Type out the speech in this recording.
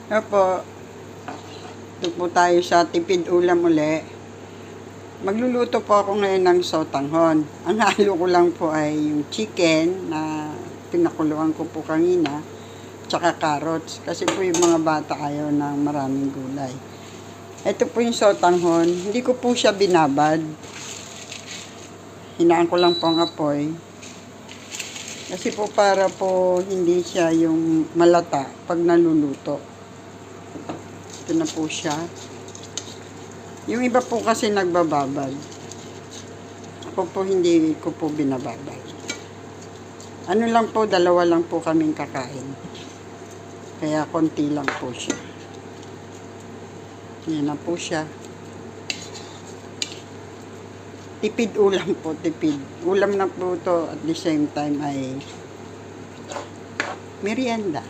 Opo, ito po tayo sa tipid ulam uli. Magluluto po ako ngayon ng sotanghon. Ang halo ko lang po ay yung chicken na pinakuluan ko po kanina, tsaka carrots. Kasi po yung mga bata ayaw ng maraming gulay. Ito po yung sotanghon. Hindi ko po siya binabad. Hinaan ko lang po ang apoy. Kasi po para po hindi siya yung malata pag naluluto. Ito na po siya. Yung iba po kasi nagbababad. Ako po hindi ko po binababad. Ano lang po, dalawa lang po kaming kakain. Kaya konti lang po siya. Yan na po siya. Tipid ulam po, tipid. Ulam na po to at the same time ay merienda.